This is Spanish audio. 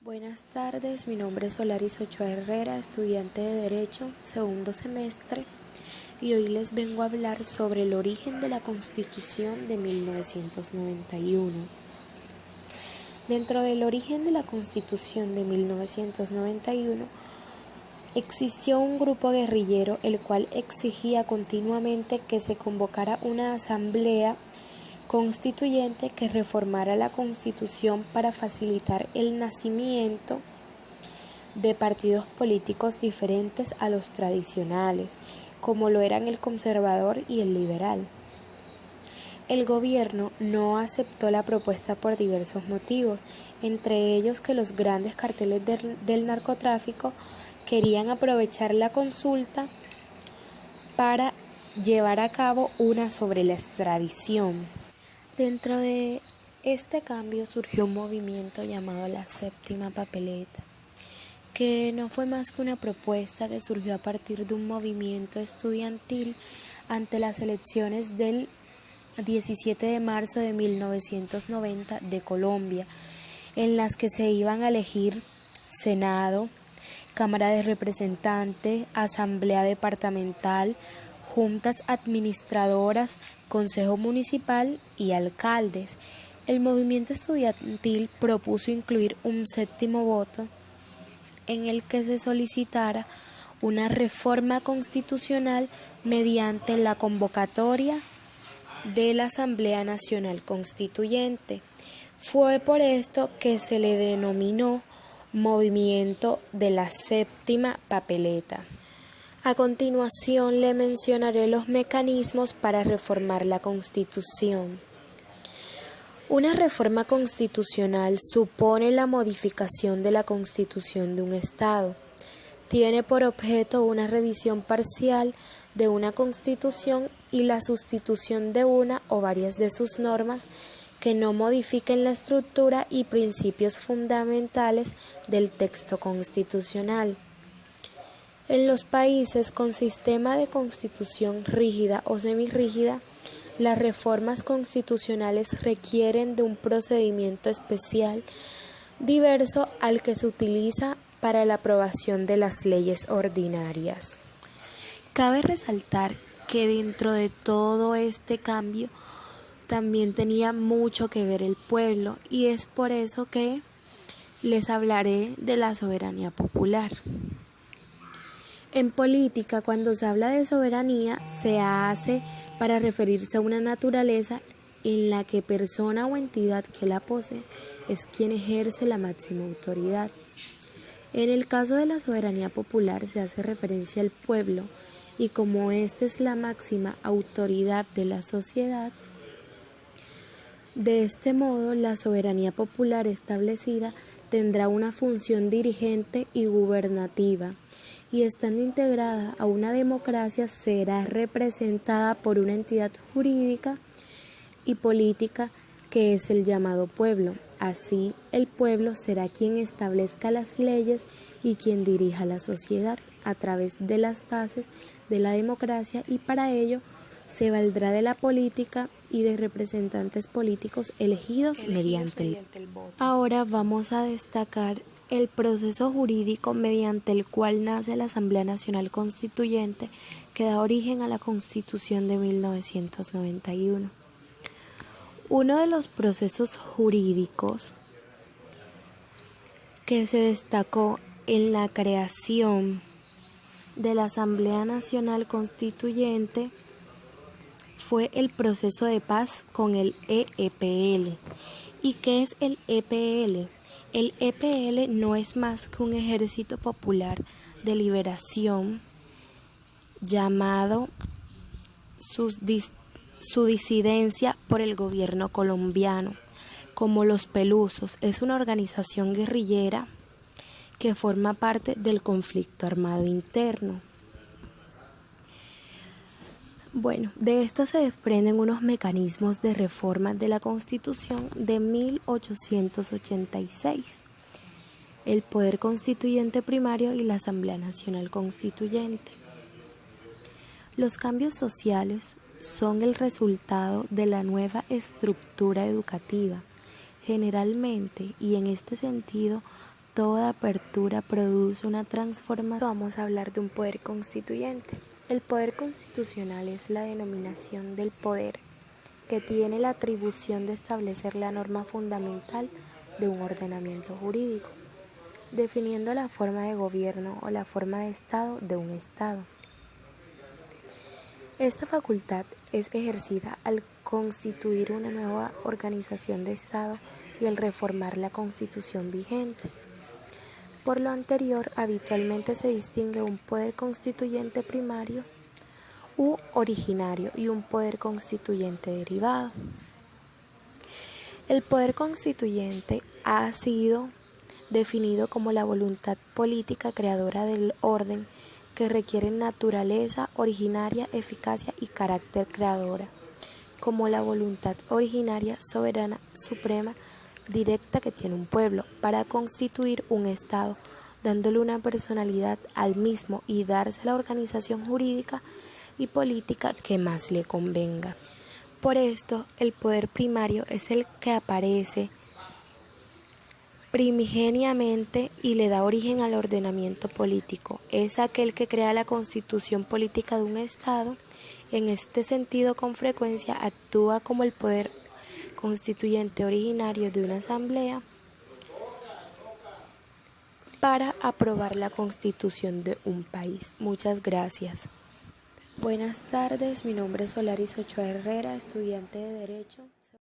Buenas tardes, mi nombre es Solaris Ochoa Herrera, estudiante de Derecho, segundo semestre, y hoy les vengo a hablar sobre el origen de la Constitución de 1991. Dentro del origen de la Constitución de 1991, existió un grupo guerrillero el cual exigía continuamente que se convocara una asamblea constituyente que reformara la Constitución para facilitar el nacimiento de partidos políticos diferentes a los tradicionales, como lo eran el conservador y el liberal. El gobierno no aceptó la propuesta por diversos motivos, entre ellos que los grandes carteles del narcotráfico querían aprovechar la consulta para llevar a cabo una sobre la extradición. Dentro de este cambio surgió un movimiento llamado la Séptima Papeleta, que no fue más que una propuesta que surgió a partir de un movimiento estudiantil ante las elecciones del 17 de marzo de 1990 de Colombia, en las que se iban a elegir Senado, Cámara de Representantes, Asamblea Departamental, juntas administradoras, consejo municipal y alcaldes. El movimiento estudiantil propuso incluir un séptimo voto en el que se solicitara una reforma constitucional mediante la convocatoria de la Asamblea Nacional Constituyente. Fue por esto que se le denominó Movimiento de la Séptima Papeleta. A continuación le mencionaré los mecanismos para reformar la Constitución. Una reforma constitucional supone la modificación de la Constitución de un Estado. Tiene por objeto una revisión parcial de una Constitución y la sustitución de una o varias de sus normas que no modifiquen la estructura y principios fundamentales del texto constitucional. En los países con sistema de constitución rígida o semirrígida, las reformas constitucionales requieren de un procedimiento especial diverso al que se utiliza para la aprobación de las leyes ordinarias. Cabe resaltar que dentro de todo este cambio también tenía mucho que ver el pueblo, y es por eso que les hablaré de la soberanía popular. En política, cuando se habla de soberanía, se hace para referirse a una naturaleza en la que persona o entidad que la posee es quien ejerce la máxima autoridad. En el caso de la soberanía popular se hace referencia al pueblo, y como ésta es la máxima autoridad de la sociedad, de este modo la soberanía popular establecida tendrá una función dirigente y gubernativa, y estando integrada a una democracia será representada por una entidad jurídica y política que es el llamado pueblo. Así, el pueblo será quien establezca las leyes y quien dirija la sociedad a través de las bases de la democracia, y para ello se valdrá de la política y de representantes políticos elegidos mediante el voto. Ahora vamos a destacar el proceso jurídico mediante el cual nace la Asamblea Nacional Constituyente, que da origen a la Constitución de 1991. Uno de los procesos jurídicos que se destacó en la creación de la Asamblea Nacional Constituyente fue el proceso de paz con el EPL. ¿Y qué es el EPL? El EPL no es más que un ejército popular de liberación llamado su disidencia por el gobierno colombiano, como los Pelusos. Es una organización guerrillera que forma parte del conflicto armado interno. Bueno, de esto se desprenden unos mecanismos de reforma de la Constitución de 1886, el Poder Constituyente Primario y la Asamblea Nacional Constituyente. Los cambios sociales son el resultado de la nueva estructura educativa, generalmente, y en este sentido, toda apertura produce una transformación. Vamos a hablar de un poder constituyente. El poder constitucional es la denominación del poder que tiene la atribución de establecer la norma fundamental de un ordenamiento jurídico, definiendo la forma de gobierno o la forma de Estado de un Estado. Esta facultad es ejercida al constituir una nueva organización de Estado y al reformar la Constitución vigente. Por lo anterior, habitualmente se distingue un poder constituyente primario u originario y un poder constituyente derivado. El poder constituyente ha sido definido como la voluntad política creadora del orden que requiere naturaleza originaria, eficacia y carácter creadora, como la voluntad originaria, soberana, suprema, directa que tiene un pueblo, para constituir un Estado, dándole una personalidad al mismo y darse la organización jurídica y política que más le convenga. Por esto, el poder primario es el que aparece primigeniamente y le da origen al ordenamiento político. Es aquel que crea la constitución política de un Estado. En este sentido, con frecuencia actúa como el poder constituyente originario de una asamblea para aprobar la constitución de un país. Muchas gracias. Buenas tardes, mi nombre es Solaris Ochoa Herrera, estudiante de Derecho.